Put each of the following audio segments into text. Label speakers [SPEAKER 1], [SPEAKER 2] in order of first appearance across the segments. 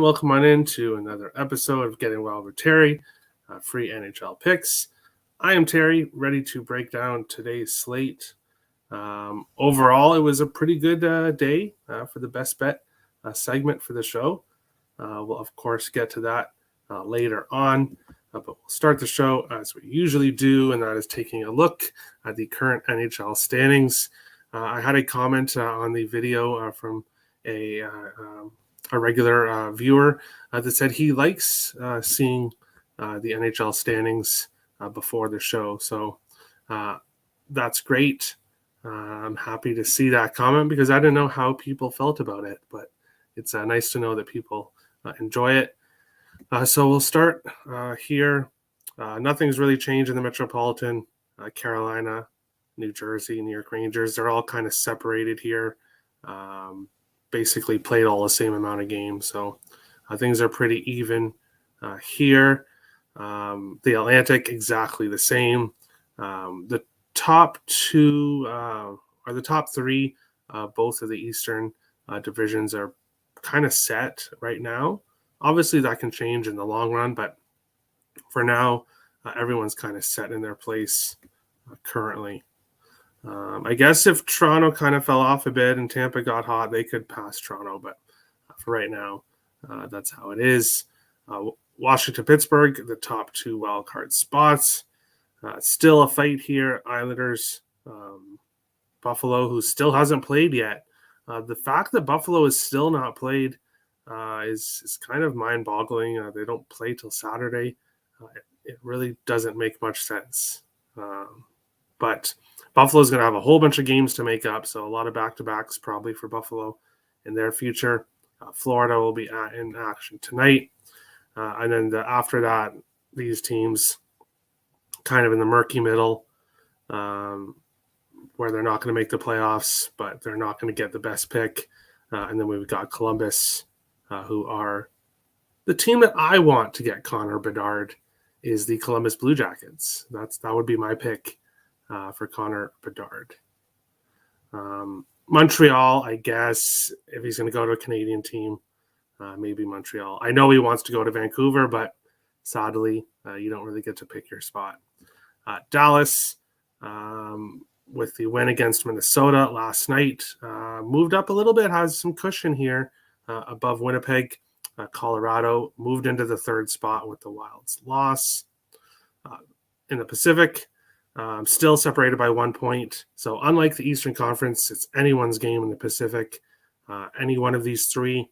[SPEAKER 1] welcome on into another episode of Getting Wild with Terry, free NHL picks. I am Terry, ready to break down today's slate. Overall, it was a pretty good day for the best bet segment for the show. We'll, of course, get to that later on, but we'll start the show as we usually do, and that is taking a look at the current NHL standings. I had a comment on the video from a regular viewer that said he likes seeing the NHL standings before the show. So that's great. I'm happy to see that comment because I didn't know how people felt about it, but it's nice to know that people enjoy it. So we'll start here. Nothing's really changed in the Metropolitan. Carolina, New Jersey, New York Rangers, they're all kind of separated here. Basically played all the same amount of games. So things are pretty even here. The Atlantic, exactly the same. The top two or the top three, both of the Eastern divisions are kind of set right now. Obviously, that can change in the long run, but for now, everyone's kind of set in their place currently. I guess if Toronto kind of fell off a bit and Tampa got hot, they could pass Toronto. But for right now, that's how it is. Washington, Pittsburgh, the top two wildcard spots. Still a fight here. Islanders, Buffalo, who still hasn't played yet. The fact that Buffalo is still not played is kind of mind-boggling. They don't play till Saturday. It really doesn't make much sense. But Buffalo's going to have a whole bunch of games to make up, so a lot of back-to-backs probably for Buffalo in their future. Florida will be in action tonight. And then after that, these teams kind of in the murky middle where they're not going to make the playoffs, but they're not going to get the best pick. And then we've got Columbus, who are the team that I want to get Connor Bedard is the Columbus Blue Jackets. That would be my pick for Connor Bedard. Montreal, I guess, if he's going to go to a Canadian team, maybe Montreal. I know he wants to go to Vancouver, but sadly, you don't really get to pick your spot. Dallas, with the win against Minnesota last night, moved up a little bit, has some cushion here above Winnipeg. Colorado moved into the third spot with the Wild's loss. In the Pacific, still separated by 1 point. So unlike the Eastern Conference, it's anyone's game in the Pacific. Any one of these three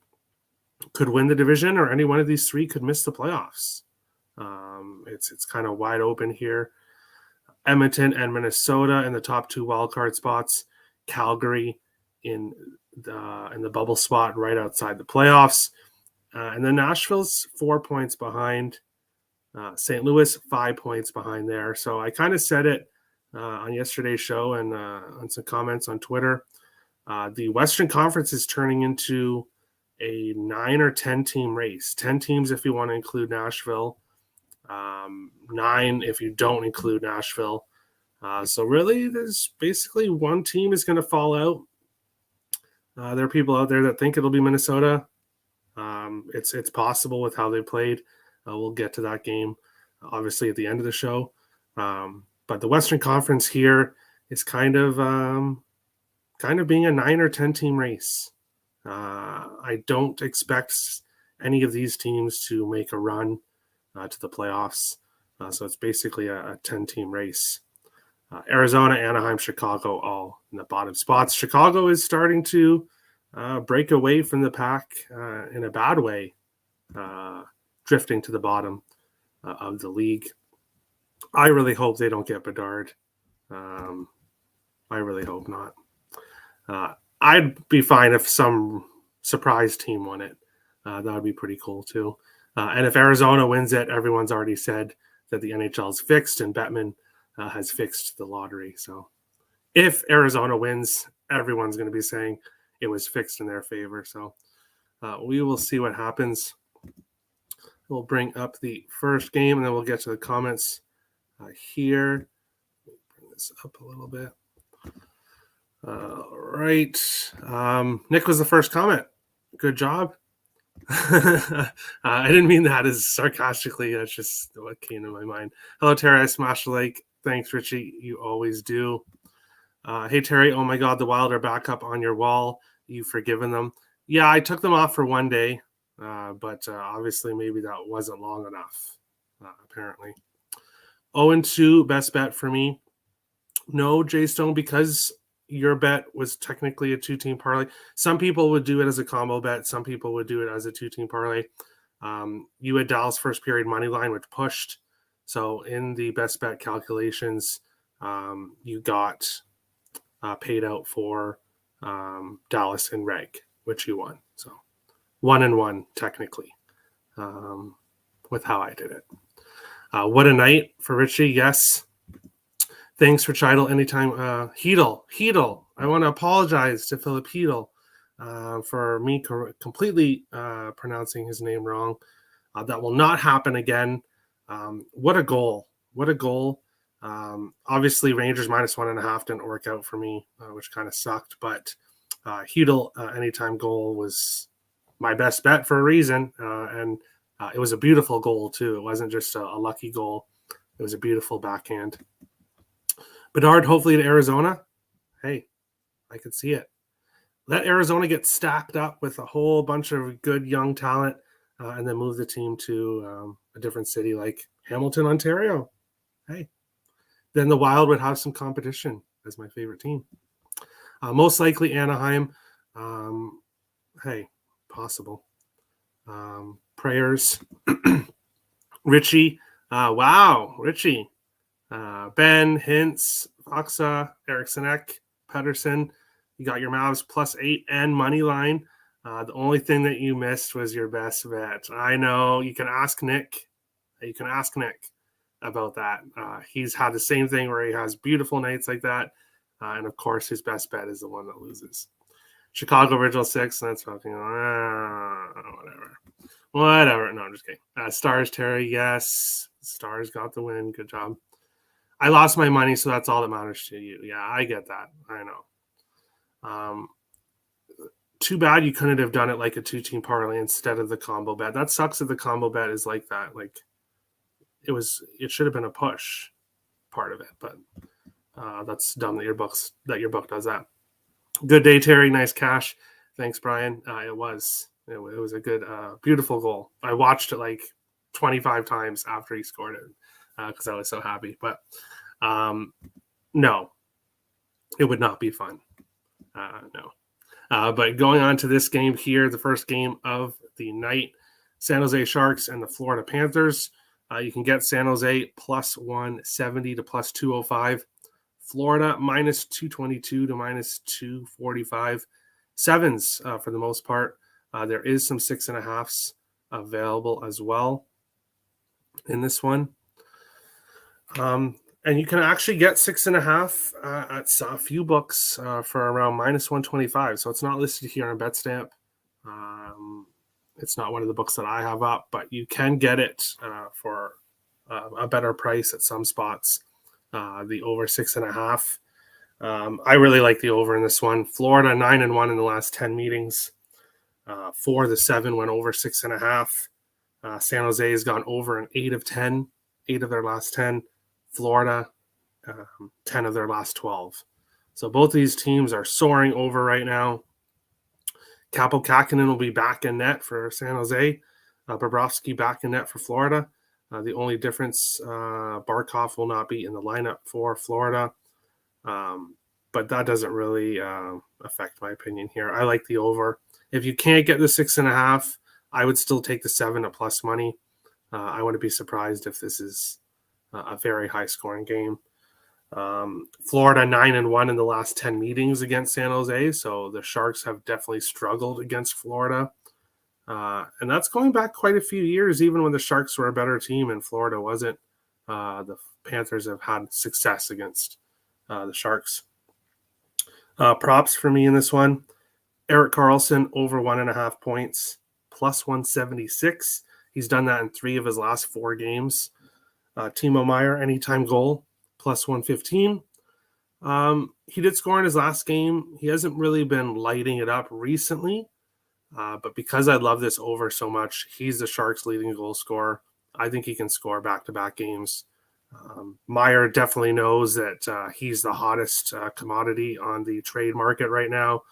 [SPEAKER 1] could win the division, or any one of these three could miss the playoffs. It's kind of wide open here. Edmonton and Minnesota in the top two wildcard spots. Calgary in the bubble spot right outside the playoffs. And then Nashville's 4 points behind. St. Louis, 5 points behind there. So I kind of said it on yesterday's show and on some comments on Twitter. The Western Conference is turning into a 9 or 10 team race. 10 teams if you want to include Nashville. 9 if you don't include Nashville. So really, there's basically one team is going to fall out. There are people out there that think it'll be Minnesota. It's possible with how they played. We'll get to that game, obviously, at the end of the show. But the Western Conference here is kind of being a 9 or 10 team race. I don't expect any of these teams to make a run to the playoffs. So it's basically a 10-team race. Arizona, Anaheim, Chicago, all in the bottom spots. Chicago is starting to break away from the pack in a bad way, drifting to the bottom of the league. I really hope they don't get Bedard. I really hope not. I'd be fine if some surprise team won it. That would be pretty cool too. And if Arizona wins it, everyone's already said that the NHL is fixed and Bettman has fixed the lottery. So if Arizona wins, everyone's going to be saying it was fixed in their favor. So we will see what happens. We'll bring up the first game and then we'll get to the comments here. Bring this up a little bit. All right. Nick was the first comment. Good job. I didn't mean that as sarcastically. That's just what came to my mind. Hello, Terry. I smashed the like. Thanks, Richie. You always do. Hey, Terry. Oh my God, the Wild are back up on your wall. You've forgiven them. Yeah, I took them off for one day, but obviously maybe that wasn't long enough, apparently. 0-2, best bet for me. No, Jay Stone, because your bet was technically a two-team parlay. Some people would do it as a combo bet. Some people would do it as a two-team parlay. You had Dallas first period money line, which pushed. So in the best bet calculations, you got paid out for Dallas and reg, which you won. So 1-1 technically, with how I did it. What a night for Richie. Yes. Thanks for Chidel anytime. Heedle. I want to apologize to Philip Heedle for me completely pronouncing his name wrong. That will not happen again. What a goal. Obviously, Rangers -1.5 didn't work out for me, which kind of sucked. But Heedle anytime goal was my best bet for a reason. And it was a beautiful goal, too. It wasn't just a lucky goal. It was a beautiful backhand. Bedard, hopefully to Arizona. Hey, I could see it. Let Arizona get stacked up with a whole bunch of good young talent and then move the team to a different city like Hamilton, Ontario. Hey, then the Wild would have some competition as my favorite team. Most likely Anaheim. Hey, possible. Prayers. Richie. Wow, Richie. Ben, Hintz, Foxa, Eriksson Ek, Pedersen. You got your Mavs +8 and money line. The only thing that you missed was your best bet. I know. You can ask Nick. About that. He's had the same thing where he has beautiful nights like that. And of course, his best bet is the one that loses. Chicago original 6. That's fucking whatever. No, I'm just kidding. Stars, Terry. Yes. Stars got the win. Good job. I lost my money, so that's all that matters to you. Yeah, I get that. I know. Too bad you couldn't have done it like a two-team parlay instead of the combo bet. That sucks that the combo bet is like that. Like it should have been a push part of it, but that's dumb that your book does that. Good day, Terry. Nice cash. Thanks, Brian. It was a good, beautiful goal. I watched it like 25 times after he scored it because I was so happy. But no, it would not be fun. No. But going on to this game here, the first game of the night, San Jose Sharks and the Florida Panthers. You can get San Jose +170 to +205. Florida -222 to -245. Sevens for the most part. There is some 6.5s available as well in this one. And you can actually get 6.5 at a few books for around -125. So it's not listed here on BetStamp. It's not one of the books that I have up, but you can get it for a better price at some spots. The over 6.5. I really like the over in this one. Florida 9-1 in the last 10 meetings. 4 of the 7 went over 6.5. San Jose has gone over in 8 of 10, 8 of their last 10. Florida, 10 of their last 12. So both of these teams are soaring over right now. Kaapo Kähkönen will be back in net for San Jose. Bobrovsky back in net for Florida. The only difference, Barkov will not be in the lineup for Florida. But that doesn't really affect my opinion here. I like the over. If you can't get the 6.5, I would still take the 7 at plus money. I wouldn't be surprised if this is a very high-scoring game. Florida 9-1 in the last 10 meetings against San Jose, so the Sharks have definitely struggled against Florida. And that's going back quite a few years, even when the Sharks were a better team and Florida wasn't. The Panthers have had success against the Sharks. Props for me in this one. Erik Karlsson over 1.5 points, +176. He's done that in 3 of his last 4 games. Timo Meier, anytime goal, +115. He did score in his last game. He hasn't really been lighting it up recently, But because I love this over so much, he's the Sharks' leading goal scorer. I think he can score back-to-back games. Meyer definitely knows that he's the hottest commodity on the trade market right now.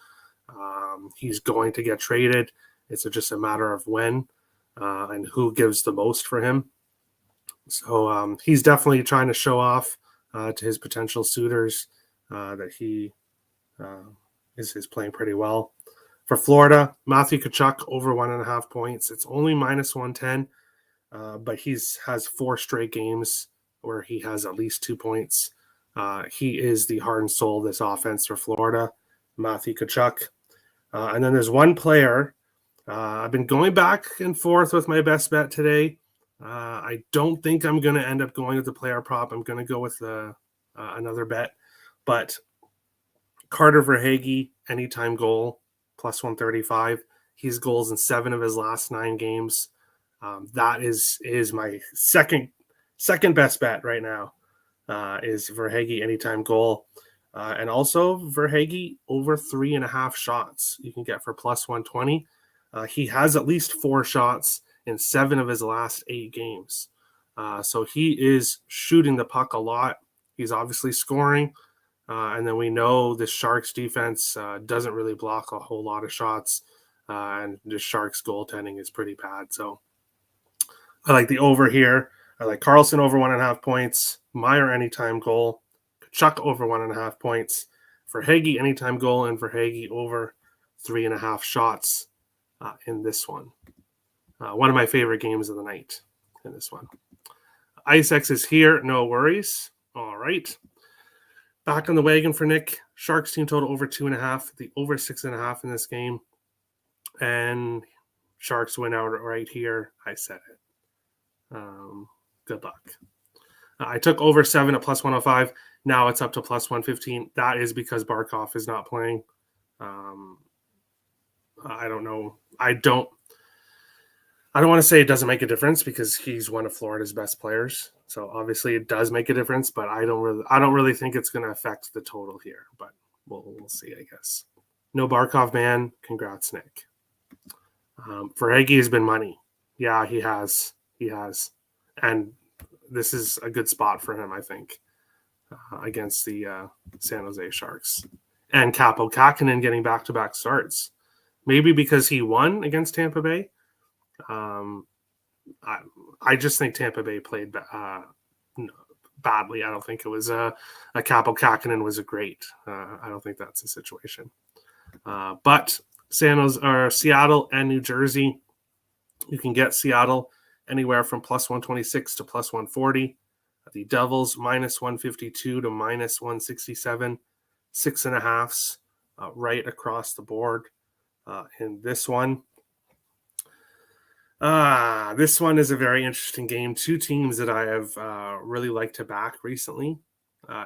[SPEAKER 1] He's going to get traded. It's just a matter of when and who gives the most for him. So he's definitely trying to show off to his potential suitors that he is playing pretty well. For Florida, Matthew Tkachuk over 1.5 points. It's only minus 110, but has 4 straight games where he has at least 2 points. He is the heart and soul of this offense for Florida, Matthew Tkachuk. And then there's one player. I've been going back and forth with my best bet today. I don't think I'm going to end up going with the player prop. I'm going to go with another bet. But Carter Verhaeghe, anytime goal, plus 135. He's goals in 7 of his last 9 games. That is my second best bet right now, is Verhaeghe anytime goal. And also Verhaeghe over 3.5 shots you can get for plus 120. He has at least 4 shots in 7 of his last 8 games. So he is shooting the puck a lot. He's obviously scoring. And then we know the Sharks defense doesn't really block a whole lot of shots. And the Sharks goaltending is pretty bad. So I like the over here. I like Carlson over 1.5 points. Meyer anytime goal. Tkachuk over 1.5 points. Verhaeghe anytime goal, and Verhaeghe over 3.5 shots in this one. One of my favorite games of the night in this one. IceX is here. No worries. All right. Back on the wagon for Nick. Sharks team total over 2.5. The over 6.5 in this game. And Sharks win out right here. I said it. Good luck. I took over 7 at plus 105. Now it's up to plus 115. That is because Barkov is not playing. I don't know. I don't want to say it doesn't make a difference because he's one of Florida's best players. So obviously it does make a difference, but I don't really think it's going to affect the total here. But we'll see, I guess. No Barkov, man. Congrats, Nick. Verhaeghe has been money. Yeah, he has. And this is a good spot for him, I think, against the San Jose Sharks. And Kaapo Kähkönen getting back-to-back starts. Maybe because he won against Tampa Bay. I just think Tampa Bay played badly. I don't think it was a Kaapo Kähkönen was a great. I don't think that's the situation. But Seattle and New Jersey, you can get Seattle anywhere from plus 126 to plus 140. The Devils minus 152 to minus 167, 6.5s right across the board in this one. This one is a very interesting game. 2 teams that I have really liked to back recently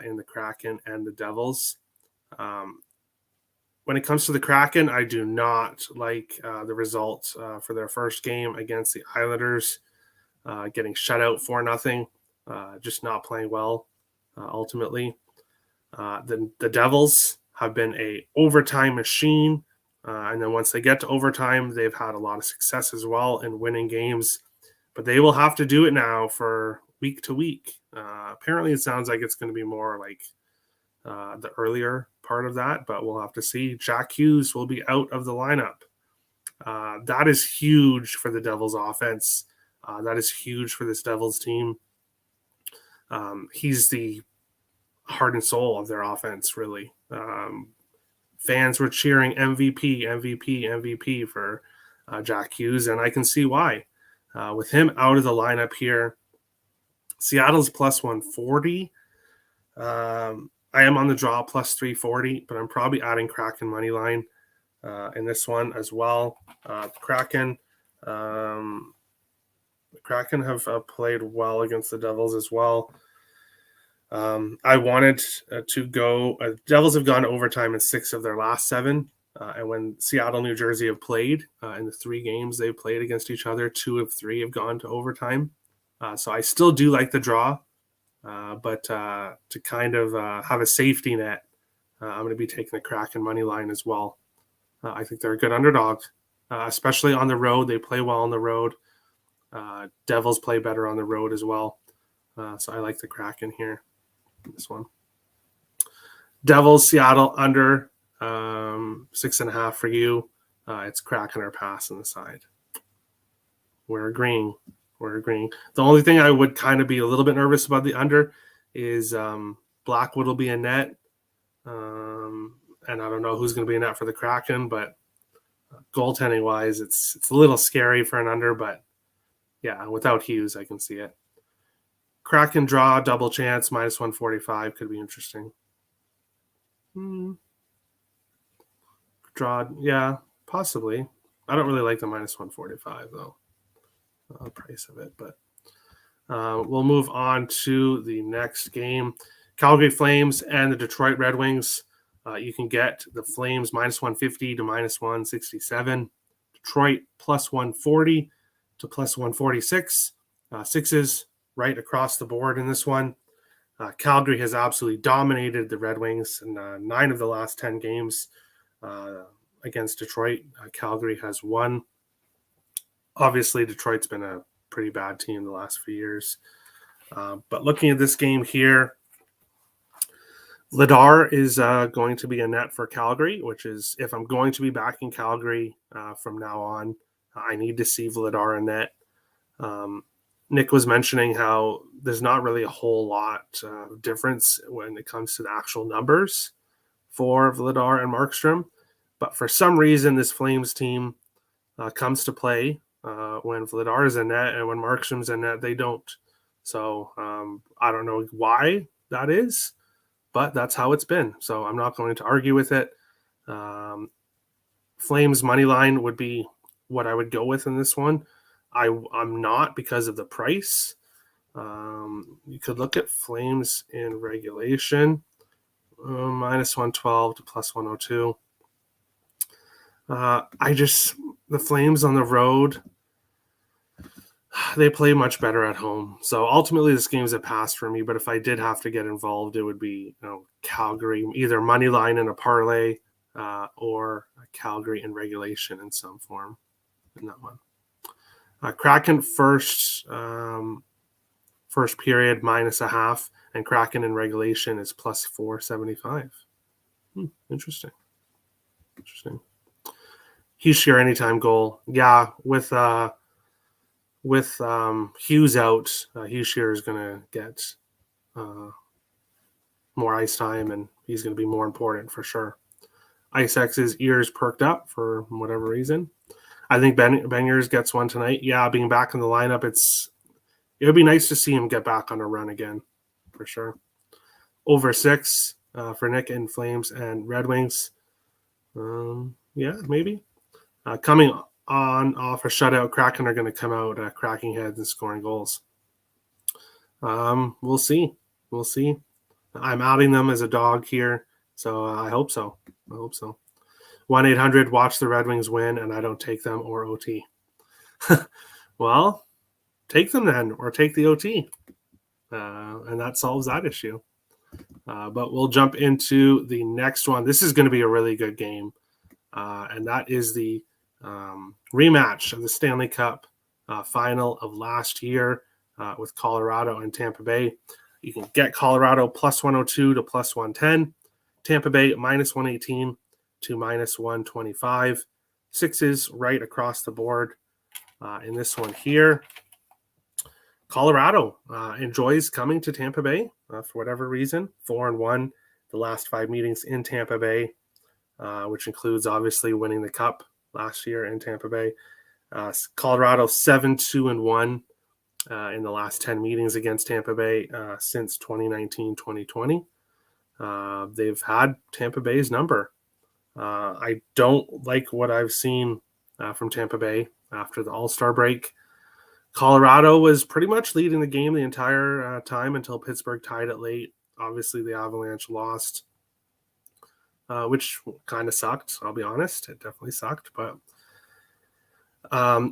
[SPEAKER 1] in the Kraken and the Devils. When it comes to the Kraken, I do not like the results for their first game against the Islanders, getting shut out 4-0, just not playing well ultimately. The Devils have been a overtime machine. And then once they get to overtime, they've had a lot of success as well in winning games. But they will have to do it now for week to week. Apparently, it sounds like it's going to be more like the earlier part of that, but we'll have to see. Jack Hughes will be out of the lineup. That is huge for the Devils offense. That is huge for this Devils team. He's the heart and soul of their offense, really. Fans were cheering MVP, MVP, MVP for Jack Hughes, and I can see why. With him out of the lineup here, Seattle's plus 140. I am on the draw plus 340, but I'm probably adding Kraken money line in this one as well. The Kraken have played well against the Devils as well. I wanted to go. Devils have gone to overtime in 6 of their last 7. And when Seattle, New Jersey have played in the 3 games they've played against each other, 2 of 3 have gone to overtime. So I still do like the draw. But to kind of have a safety net, I'm going to be taking the Kraken money line as well. I think they're a good underdog. especially on the road. They play well on the road. Devils play better on the road as well. So I like the Kraken here. This one. Devils, Seattle under 6.5 for you. It's Kraken or pass on the side. We're agreeing. The only thing I would kind of be a little bit nervous about the under is Blackwood will be in net. And I don't know who's going to be in net for the Kraken, but goaltending wise, it's a little scary for an under, but yeah, without Hughes, I can see it. Kraken draw, double chance, minus 145 could be interesting. Draw, yeah, possibly. I don't really like the minus 145 though, the price of it, but we'll move on to the next game. Calgary Flames and the Detroit Red Wings. You can get the Flames minus 150 to minus 167. Detroit plus 140 to plus 146. Sixes right across the board in this one. Calgary has absolutely dominated the Red Wings in 9 of the last 10 games against Detroit. Calgary has won. Obviously, Detroit's been a pretty bad team the last few years. But looking at this game here, Vladar is going to be a net for Calgary, which is, if I'm going to be backing Calgary from now on, I need to see Vladar in net. Nick was mentioning how there's not really a whole lot of difference when it comes to the actual numbers for Vladar and Markstrom. But for some reason, this Flames team comes to play when Vladar is in net, and when Markstrom's in net, they don't. So I don't know why that is, but that's how it's been. So I'm not going to argue with it. Flames money line would be what I would go with in this one. I'm not, because of the price. You could look at Flames in regulation, minus 112 to plus 102. The Flames on the road, they play much better at home. So ultimately, this game's a pass for me. But if I did have to get involved, it would be Calgary, either money line in a parlay or Calgary in regulation in some form in that one. Kraken first period minus a half, and Kraken in regulation is plus 475. Interesting. Hischier anytime goal. Yeah, with Hughes out, Hischier is going to get more ice time, and he's going to be more important for sure. Ice X's ears perked up for whatever reason. I think Bengers gets one tonight. Yeah, being back in the lineup, it would be nice to see him get back on a run again, for sure. Over 6 for Nick and Flames and Red Wings. Yeah, maybe. Coming on off a shutout, Kraken are going to come out cracking heads and scoring goals. We'll see. I'm outing them as a dog here, so I hope so. 1-800 watch the Red Wings win, and I don't take them or OT. Well, take them then, or take the OT, and that solves that issue. But we'll jump into the next one. This is going to be a really good game, and that is the rematch of the Stanley Cup final of last year with Colorado and Tampa Bay. You can get Colorado plus 102 to plus 110, Tampa Bay minus 118 to minus 125. Sixes right across the board in this one here. Colorado enjoys coming to Tampa Bay for whatever reason. 4-1 the last 5 meetings in Tampa Bay, which includes obviously winning the Cup last year in Tampa Bay. Colorado 7-2-1 in the last 10 meetings against Tampa Bay since 2019-2020. They've had Tampa Bay's number. I don't like what I've seen from Tampa Bay after the All-Star break. Colorado was pretty much leading the game the entire time until Pittsburgh tied it late. Obviously, the Avalanche lost, which kind of sucked. I'll be honest. It definitely sucked. But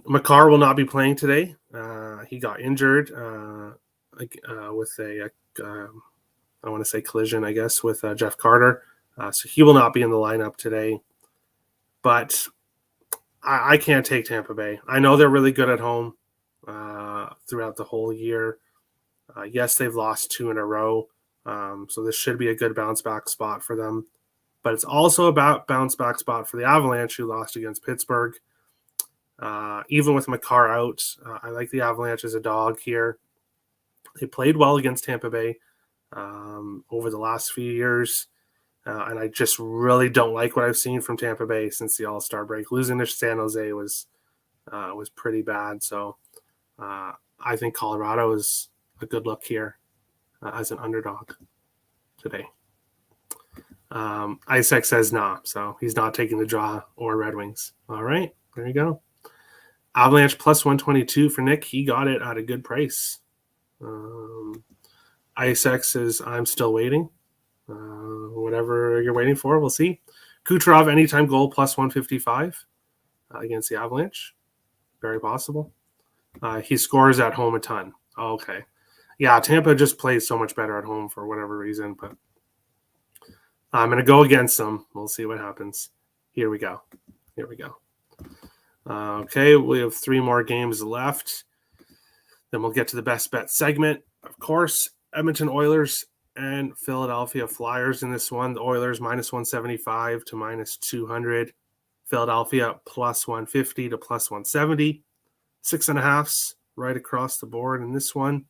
[SPEAKER 1] Makar will not be playing today. He got injured with a, I want to say collision, I guess, with Jeff Carter. So he will not be in the lineup today. But I can't take Tampa Bay. I know they're really good at home throughout the whole year. Yes, they've lost 2 in a row, so this should be a good bounce back spot for them. But it's also about bounce back spot for the Avalanche, who lost against Pittsburgh. Even with Makar out, I like the Avalanche as a dog here. They played well against Tampa Bay over the last few years. And I just really don't like what I've seen from Tampa Bay since the All-Star break. Losing to San Jose was pretty bad. So I think Colorado is a good look here as an underdog today. Isaac says nah, so he's not taking the draw or Red Wings. All right, there you go. Avalanche plus 122 for Nick. He got it at a good price. Isaac says I'm still waiting. Whatever you're waiting for, we'll see. Kucherov anytime goal plus 155 against the Avalanche. Very possible. He scores at home a ton. Okay. Yeah, Tampa just plays so much better at home for whatever reason, but I'm going to go against them. We'll see what happens. Here we go. Okay, we have 3 more games left. Then we'll get to the best bet segment. Of course, Edmonton Oilers and Philadelphia Flyers in this one. The Oilers minus 175 to minus 200. Philadelphia plus 150 to plus 170. 6.5s right across the board in this one.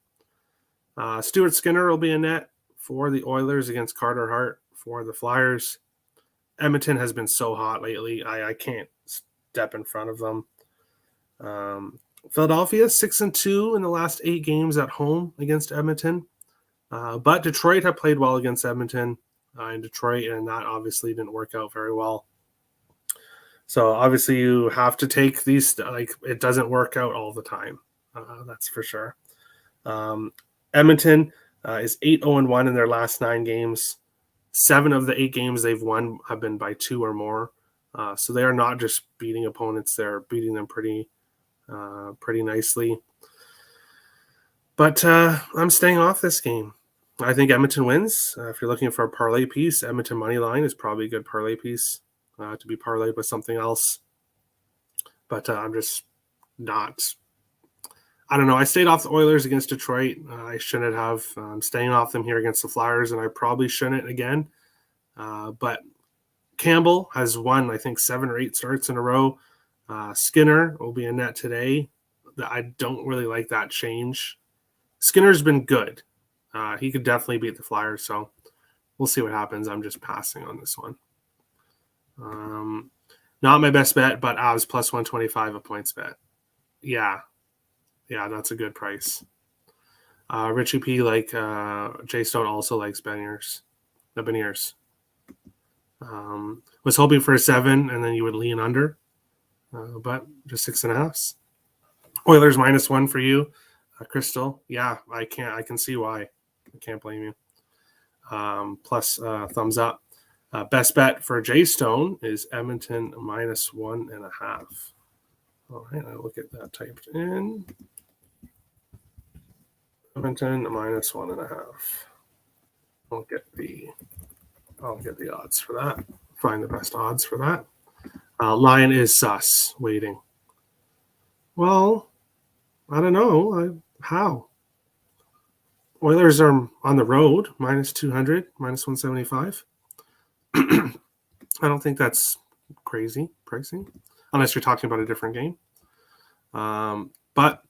[SPEAKER 1] Stuart Skinner will be in net for the Oilers against Carter Hart for the Flyers. Edmonton has been so hot lately. I can't step in front of them. Philadelphia 6-2 in the last 8 games at home against Edmonton. But Detroit have played well against Edmonton in Detroit, and that obviously didn't work out very well. So obviously you have to take these, like it doesn't work out all the time. That's for sure. Edmonton is 8-1 in their last 9 games. 7 of the 8 games they've won have been by 2 or more. So they are not just beating opponents; they're beating them pretty nicely. But I'm staying off this game. I think Edmonton wins. If you're looking for a parlay piece, Edmonton money line is probably a good parlay piece to be parlayed with something else. But I'm just not. I don't know. I stayed off the Oilers against Detroit. I shouldn't have. I'm staying off them here against the Flyers, and I probably shouldn't again. But Campbell has won, I think, 7 or 8 starts in a row. Skinner will be in net today. I don't really like that change. Skinner's been good. He could definitely beat the Flyers, so we'll see what happens. I'm just passing on this one. Not my best bet, but Avs plus 125 a points bet. Yeah, that's a good price. Richie P, like Jay Stone, also likes Beniers. The Beniers. Was hoping for a 7, and then you would lean under, but just 6.5s. Oilers -1 for you, Crystal. Yeah, I can see why. I can't blame you. Plus thumbs up. Best bet for Jay Stone is Edmonton -1.5. All right, I'll get that typed in. Edmonton -1.5. I'll get the odds for that. Find the best odds for that. Lion is sus. Waiting. Well, I don't know. How? Oilers are on the road, -200, -175. I don't think that's crazy pricing, unless you're talking about a different game. But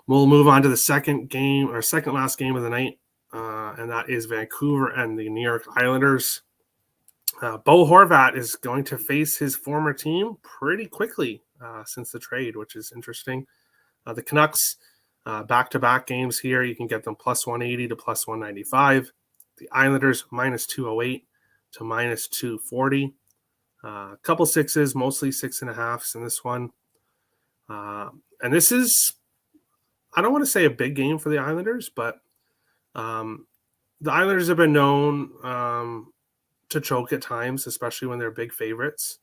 [SPEAKER 1] we'll move on to the second last game of the night, and that is Vancouver and the New York Islanders. Bo Horvat is going to face his former team pretty quickly since the trade, which is interesting. The Canucks, back-to-back games here, you can get them plus 180 to plus 195. The Islanders -208 to -240. A couple 6s, mostly 6.5s in this one. And this is, I don't want to say a big game for the Islanders, but the Islanders have been known to choke at times, especially when they're big favorites.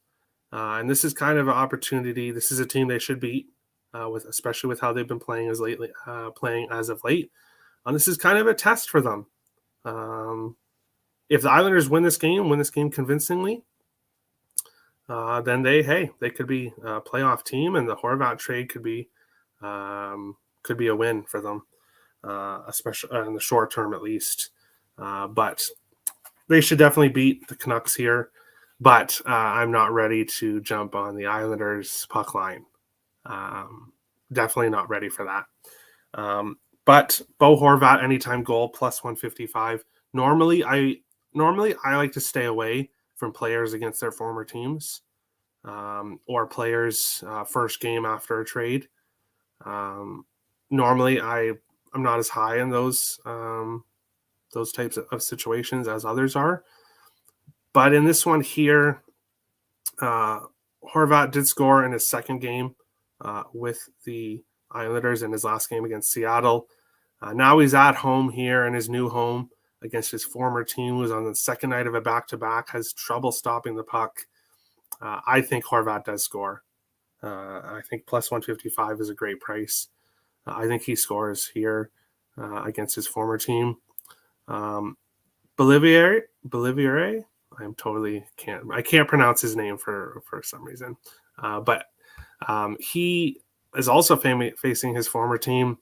[SPEAKER 1] And this is kind of an opportunity. This is a team they should beat, especially with how they've been playing as of late. And this is kind of a test for them. If the Islanders win this game convincingly, then they could be a playoff team, and the Horvat trade could be a win for them, especially in the short term at least. But they should definitely beat the Canucks here. But I'm not ready to jump on the Islanders puck line. Definitely not ready for that. But Bo Horvat anytime goal plus 155. Normally I like to stay away from players against their former teams, or players first game after a trade. Normally I'm not as high in those types of situations as others are. But in this one here, Horvat did score in his second game with the Islanders in his last game against Seattle. Now he's at home here in his new home against his former team, who's on the second night of a back-to-back, has trouble stopping the puck. I think Horvat does score. I think plus 155 is a great price. I think he scores here against his former team. Bolivier, I can't pronounce his name for some reason. But he is also facing his former team.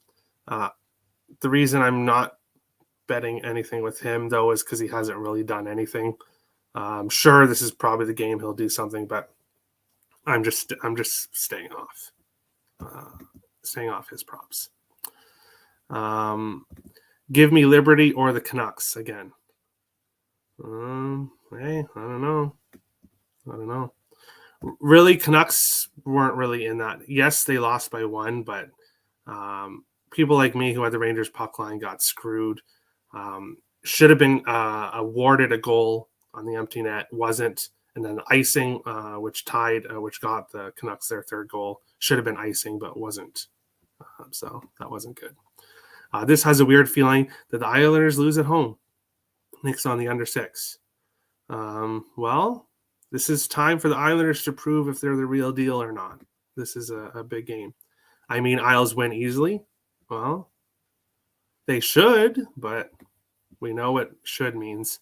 [SPEAKER 1] The reason I'm not betting anything with him, though, is because he hasn't really done anything. I'm sure this is probably the game he'll do something, but I'm just staying off his props. Give me Liberty or the Canucks again. Hey, I don't know. Really, Canucks weren't really in that. Yes, they lost by 1, but people like me who had the Rangers puck line got screwed. Should have been awarded a goal on the empty net, wasn't, and then the icing, which got the Canucks their third goal, should have been icing, but wasn't. So that wasn't good. This has a weird feeling that the Islanders lose at home. Nick's on the under 6. Well, this is time for the Islanders to prove if they're the real deal or not. This is a big game. I mean, Isles win easily. Well, they should, but we know what should means.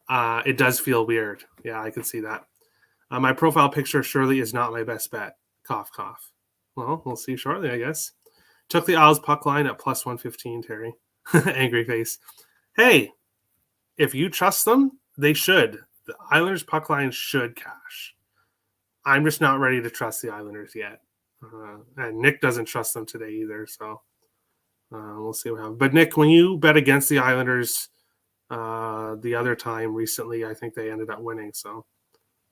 [SPEAKER 1] It does feel weird. Yeah, I can see that. My profile picture surely is not my best bet. Cough, cough. Well, we'll see shortly, I guess. Took the Isles puck line at plus 115, Terry. Angry face. Hey, if you trust them, they should. The Islanders puck line should cash. I'm just not ready to trust the Islanders yet. And Nick doesn't trust them today either, so we'll see what happens. But Nick, when you bet against the Islanders the other time recently, I think they ended up winning, so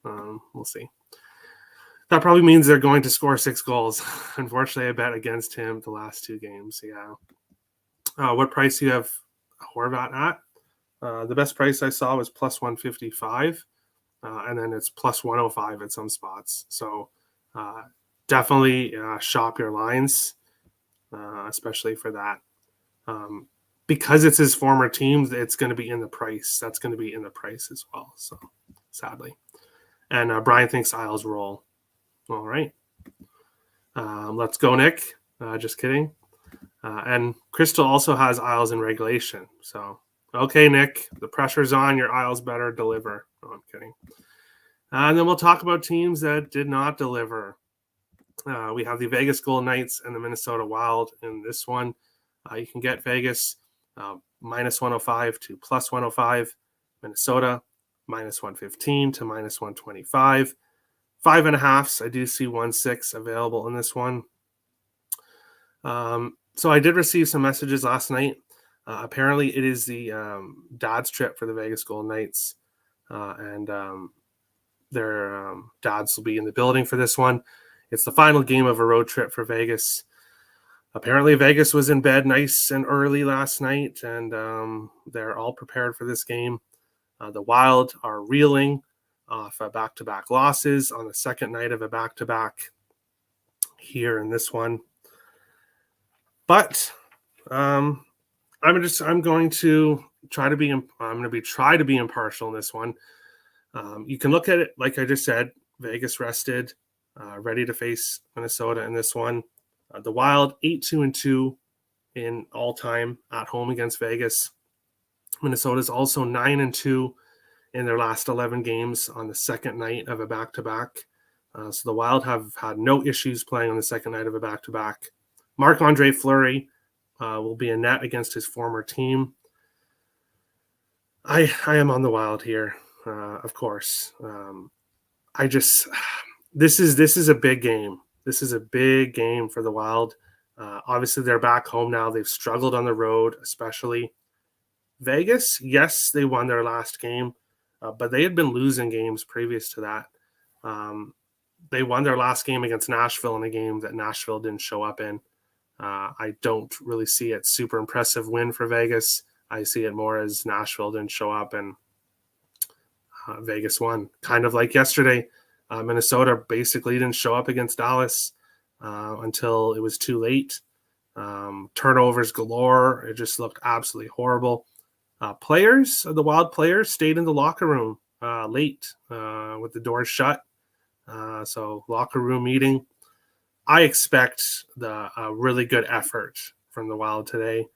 [SPEAKER 1] we'll see. That probably means they're going to score 6 goals. Unfortunately, I bet against him the last 2 games. Yeah. What price do you have Horvat at? The best price I saw was plus 155, and then it's plus 105 at some spots. So definitely shop your lines, especially for that. Because it's his former team, it's going to be in the price. That's going to be in the price as well. So sadly. And Brian thinks Isles roll. All right. Let's go, Nick. Just kidding. And Crystal also has Isles in regulation. So, okay, Nick, the pressure's on. Your Isles better deliver. No, I'm kidding. And then we'll talk about teams that did not deliver. We have the Vegas Golden Knights and the Minnesota Wild in this one. You can get Vegas minus 105 to plus 105. Minnesota minus 115 to minus 125. 5.5s. I do see 1.6 available in this one. So I did receive some messages last night. Apparently, it is the dad's trip for the Vegas Golden Knights, and their dads will be in the building for this one. It's the final game of a road trip for Vegas. Apparently, Vegas was in bed nice and early last night, and they're all prepared for this game. The Wild are reeling off back-to-back losses on the second night of a back-to-back here in this one. But I'm going to try to be impartial in this one. You can look at it like I just said. Vegas rested, ready to face Minnesota in this one. The Wild 8-2-2 in all time at home against Vegas. Minnesota's also 9-2 in their last 11 games on the second night of a back-to-back. So the Wild have had no issues playing on the second night of a back-to-back. Marc-Andre Fleury will be in net against his former team. I am on the Wild here, of course. This is a big game. This is a big game for the Wild. Obviously, they're back home now. They've struggled on the road, especially. Vegas, yes, they won their last game, but they had been losing games previous to that. They won their last game against Nashville in a game that Nashville didn't show up in. I don't really see it super impressive win for Vegas. I see it more as Nashville didn't show up and Vegas won. Kind of like yesterday, Minnesota basically didn't show up against Dallas until it was too late. Turnovers galore. It just looked absolutely horrible. The Wild players stayed in the locker room late with the doors shut. So locker room meeting. I expect a really good effort from the Wild today.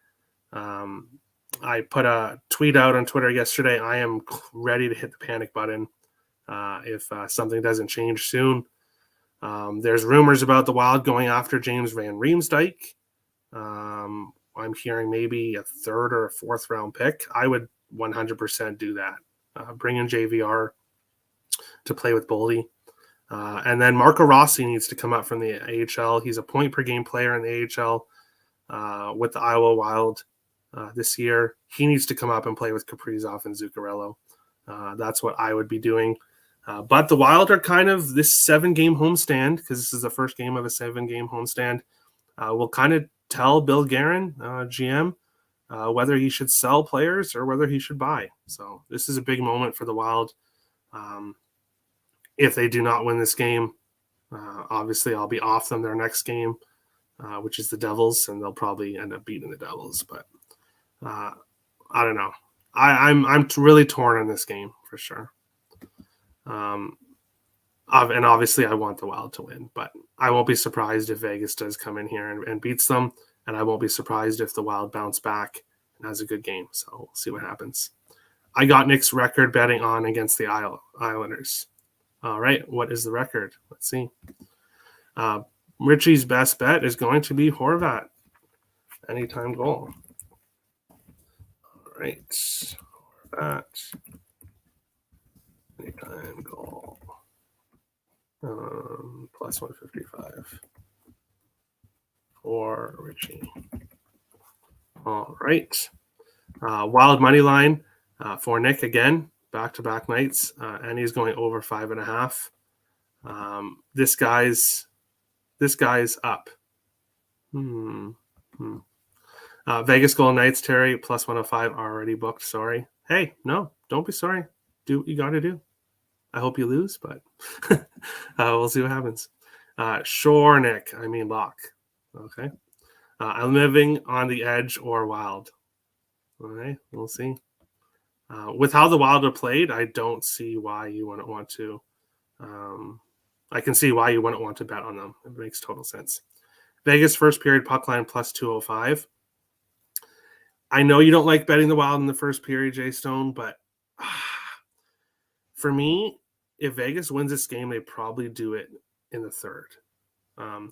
[SPEAKER 1] I put a tweet out on Twitter yesterday. I am ready to hit the panic button if something doesn't change soon. There's rumors about the Wild going after James Van Riemsdyk. I'm hearing maybe a third or a fourth round pick. I would 100% do that. Bring in JVR to play with Boldy. And then Marco Rossi needs to come up from the AHL. He's a point per game player in the AHL with the Iowa Wild this year. He needs to come up and play with Kaprizov and Zuccarello. That's what I would be doing. But the Wild are kind of this 7-game homestand, because this is the first game of a 7-game homestand. Will kind of tell Bill Guerin, GM, whether he should sell players or whether he should buy. So this is a big moment for the Wild. If they do not win this game, obviously I'll be off them their next game, which is the Devils, and they'll probably end up beating the Devils. But I don't know. I'm really torn on this game for sure. And obviously I want the Wild to win, but I won't be surprised if Vegas does come in here and beats them, and I won't be surprised if the Wild bounce back and has a good game. So we'll see what happens. I got Nick's record betting on against the Islanders. All right, what is the record? Let's see. Richie's best bet is going to be Horvat. Anytime goal. All right, Horvat. Anytime goal. Plus 155 for Richie. All right. Wild money line for Nick again. Back-to-back nights, and he's going over 5.5. This guy's up. Vegas Golden Knights, Terry, plus 105 already booked. Sorry. Hey, no, don't be sorry. Do what you got to do. I hope you lose, but we'll see what happens. Sure, Nick. I mean, lock. Okay. I'm living on the edge or Wild. All right, we'll see. With how the Wild are played, I don't see why you wouldn't want to. I can see why you wouldn't want to bet on them. It makes total sense. Vegas first period puck line plus 205. I know you don't like betting the Wild in the first period, Jay Stone, but for me, if Vegas wins this game, they probably do it in the third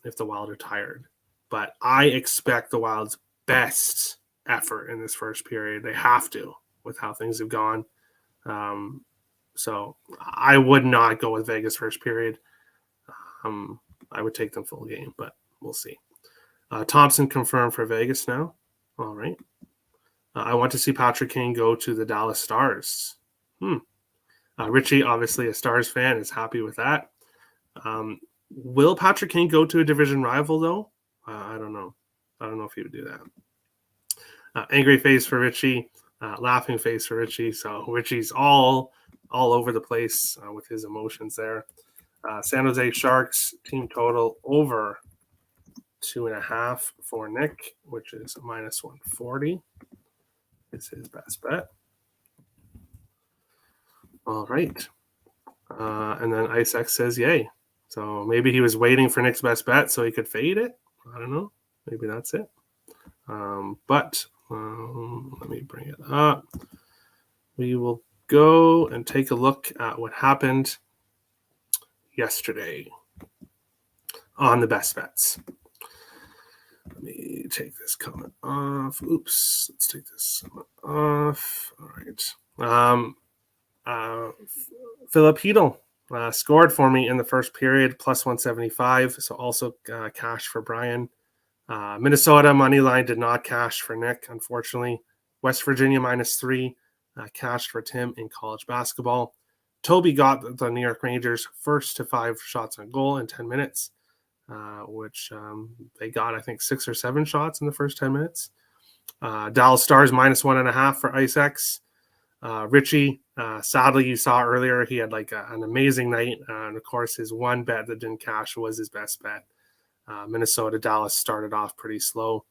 [SPEAKER 1] if the Wild are tired. But I expect the Wild's best effort in this first period. They have to, with how things have gone. So I would not go with Vegas first period. I would take them full game, but we'll see. Thompson confirmed for Vegas now. All right. I want to see Patrick Kane go to the Dallas Stars. Richie, obviously a Stars fan, is happy with that. Will Patrick Kane go to a division rival, though? I don't know. I don't know if he would do that. Angry face for Richie. Laughing face for Richie. So Richie's all over the place with his emotions there. San Jose Sharks team total over 2.5 for Nick, which is minus 140. It's his best bet. All right. And then IceX says yay. So maybe he was waiting for Nick's best bet so he could fade it. I don't know. Maybe that's it. But let me bring it up. We will go and take a look at what happened yesterday on the best bets. Let me take this comment off. Oops, let's take this off. All right. Philip Hedel scored for me in the first period, plus 175. So also cash for Brian. Minnesota money line did not cash for Nick, unfortunately. West Virginia -3 cashed for Tim in college basketball. Toby got the New York Rangers first to 5 shots on goal in 10 minutes, which they got, I think, 6 or 7 shots in the first 10 minutes. Dallas Stars -1.5 for Ice X. Richie, sadly, you saw earlier, he had like an amazing night. And of course, his one bet that didn't cash was his best bet. Minnesota Dallas started off pretty slow.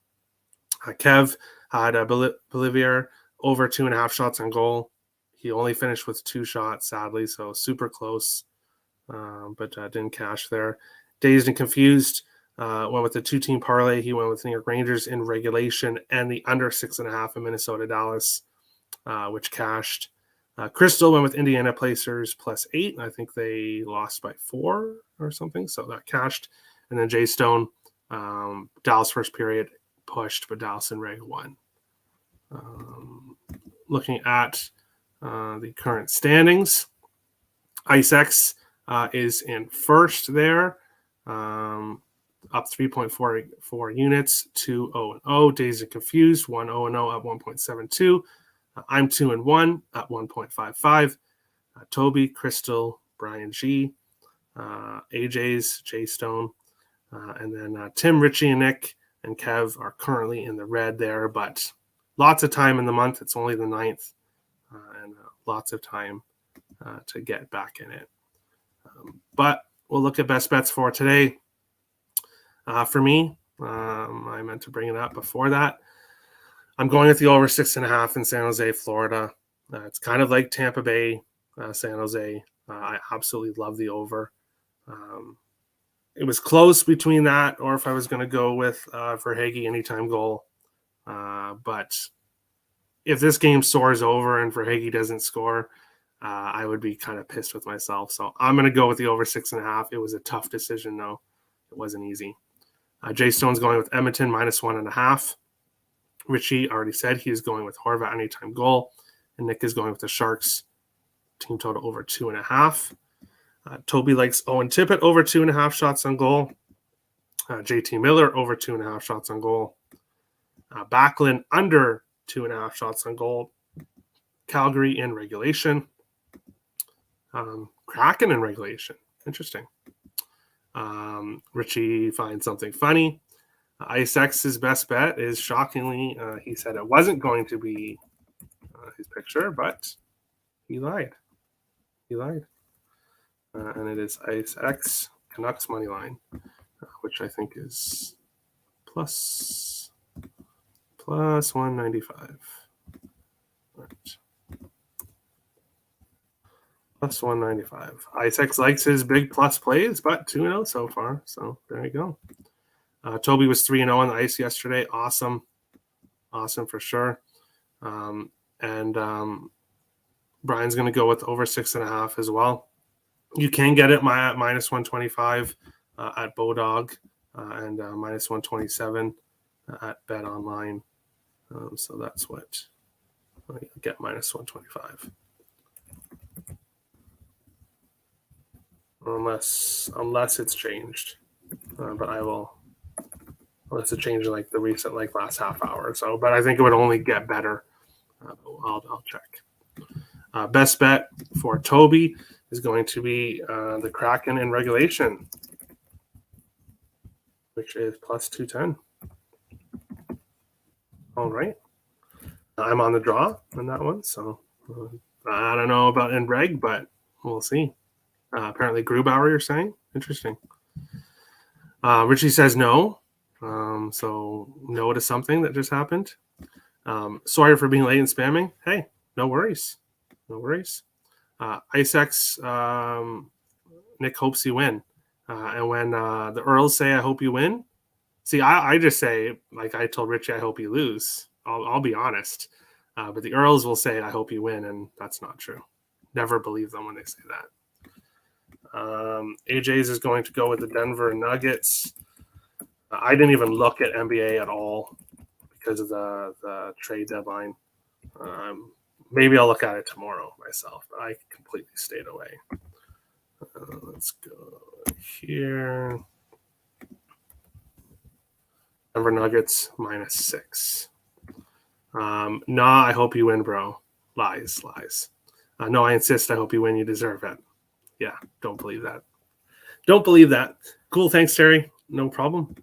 [SPEAKER 1] Kev had Bolivier over 2.5 shots on goal. He only finished with 2 shots, sadly, so super close, but didn't cash there. Dazed and Confused went with the 2-team parlay. He went with New York Rangers in regulation and the under 6.5 in Minnesota Dallas, which cashed. Crystal went with Indiana Pacers +8. I think they lost by 4 or something, so that cashed. And then Jay Stone, Dallas first period pushed, but Dallas in reg won. Looking at the current standings, Ice X is in first there, up 3.44 units, 2-0-0. Dazed and Confused, 1-0-0 at 1.72. I'm 2-1 at 1.55. Toby, Crystal, Brian G, AJ's, Jay Stone, and then Tim, Richie, and Nick and Kev are currently in the red there, but lots of time in the month. It's only the 9th, and lots of time to get back in it. But we'll look at best bets for today. For me, I meant to bring it up before that. I'm going with the over 6.5 in San Jose, Florida. It's kind of like Tampa Bay, San Jose. I absolutely love the over. It was close between that or if I was going to go with Verhaeghe anytime goal. But if this game soars over and Verhaeghe doesn't score, I would be kind of pissed with myself. So I'm going to go with the over 6.5. It was a tough decision, though. It wasn't easy. Jay Stone's going with Edmonton -1.5. Richie already said he is going with Horvat anytime goal. And Nick is going with the Sharks team total over 2.5. Toby likes Owen Tippett over 2.5 shots on goal. JT Miller over 2.5 shots on goal. Backlund under 2.5 shots on goal. Calgary in regulation. Kraken in regulation. Interesting. Richie finds something funny. Ice X's best bet is shockingly, he said it wasn't going to be his picture, but he lied. And it is Ice X Canucks money line, which I think is plus 195. Right. Plus 195. Ice X likes his big plus plays, but 2-0 so far. So there you go. Toby was 3-0 on the ice yesterday. Awesome for sure. And Brian's going to go with over 6.5 as well. You can get it at -125 at Bodog and -127 at Bet Online. So that's what you get, -125. Unless it's changed, but I will. Unless it changed like the recent, like last half hour or so, but I think it would only get better. I'll check. Best bet for Toby is going to be the Kraken in regulation, which is plus 210. All right. I'm on the draw on that one, so I don't know about in reg, but we'll see. Apparently Grubauer, you're saying? Interesting. Richie says no. So no to something that just happened. Sorry for being late and spamming. Hey, no worries. IceX, Nick hopes you win. And when the Earls say, I hope you win. See, I just say, like I told Richie, I hope you lose. I'll be honest. But the Earls will say, I hope you win, and that's not true. Never believe them when they say that. AJ's is going to go with the Denver Nuggets. I didn't even look at NBA at all because of the trade deadline. Maybe I'll look at it tomorrow myself, but I completely stayed away. Let's go here. Denver Nuggets -6. Nah, I hope you win, bro. Lies. No, I insist. I hope you win. You deserve it. Yeah, don't believe that. Don't believe that. Cool. Thanks, Terry. No problem.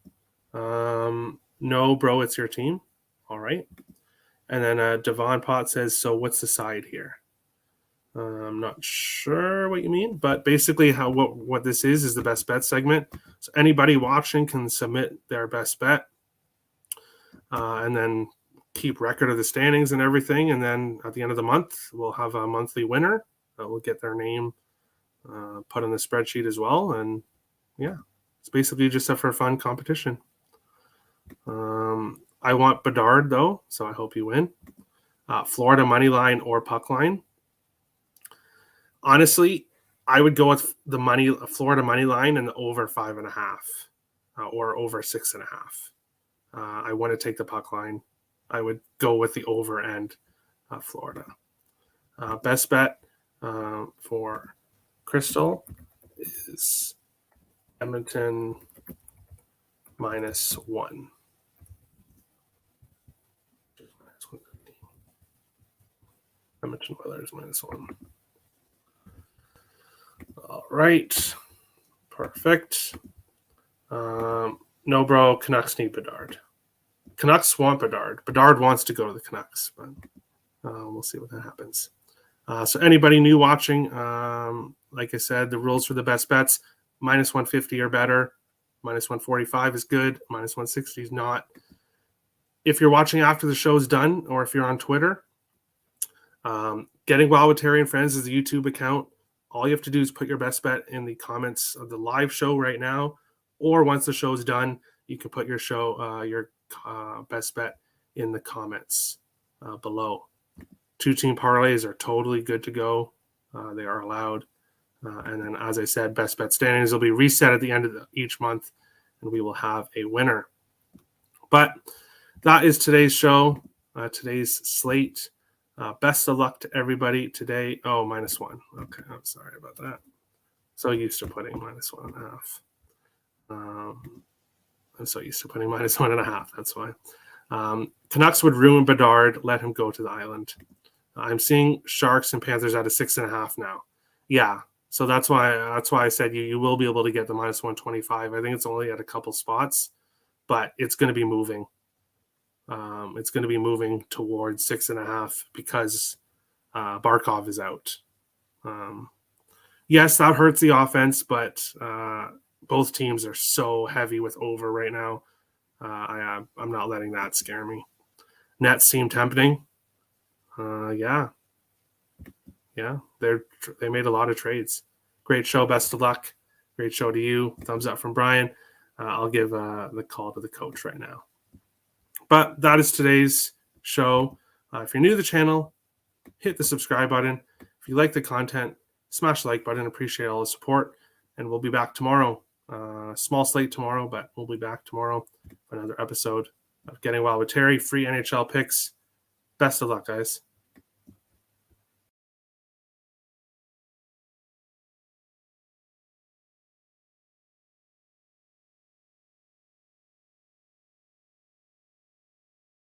[SPEAKER 1] No, bro, it's your team. All right. And then Devon Pot says, so what's the side here? I'm not sure what you mean, but basically what this is the best bet segment. So anybody watching can submit their best bet and then keep record of the standings and everything. And then at the end of the month, we'll have a monthly winner. We'll get their name put on the spreadsheet as well. And yeah, it's basically just a for fun competition. I want Bedard though, so I hope you win. Florida money line or puck line. Honestly, I would go with the Florida money line and the over 5.5 or over 6.5. I want to take the puck line. I would go with the over and Florida. Best bet for Crystal is Edmonton -1. Edmonton Oilers -1. All right. Perfect. No, bro. Canucks need Bedard. Canucks want Bedard. Bedard wants to go to the Canucks, but we'll see what that happens. So anybody new watching, like I said, the rules for the best bets, -150 or better. -145 is good. -160 is not. If you're watching after the show's done, or if you're on Twitter, Getting Wild with Terry and Friends is the YouTube account. All you have to do is put your best bet in the comments of the live show right now, or once the show's done, you can put your best bet in the comments below. 2-team parlays are totally good to go. They are allowed. And then, as I said, best bet standings will be reset at the end of each month, and we will have a winner. But that is today's show, today's slate. Best of luck to everybody today. Oh, -1. Okay, I'm sorry about that. So used to putting -1.5. I'm so used to putting -1.5. That's why. Canucks would ruin Bedard. Let him go to the island. I'm seeing Sharks and Panthers at a 6.5 now. Yeah, so that's why I said you will be able to get the -125. I think it's only at a couple spots, but it's going to be moving. It's going to be moving towards 6.5 because Barkov is out. Yes, that hurts the offense, but both teams are so heavy with over right now. I'm not letting that scare me. Nets seem tempting. Yeah, they made a lot of trades. Great show. Best of luck. Great show to you. Thumbs up from Brian. I'll give the call to the coach right now. But that is today's show. If you're new to the channel, hit the subscribe button. If you like the content, smash the like button. Appreciate all the support. And we'll be back tomorrow. Small slate tomorrow, but we'll be back tomorrow for another episode of Getting Wild with Terry. Free NHL picks. Best of luck, guys.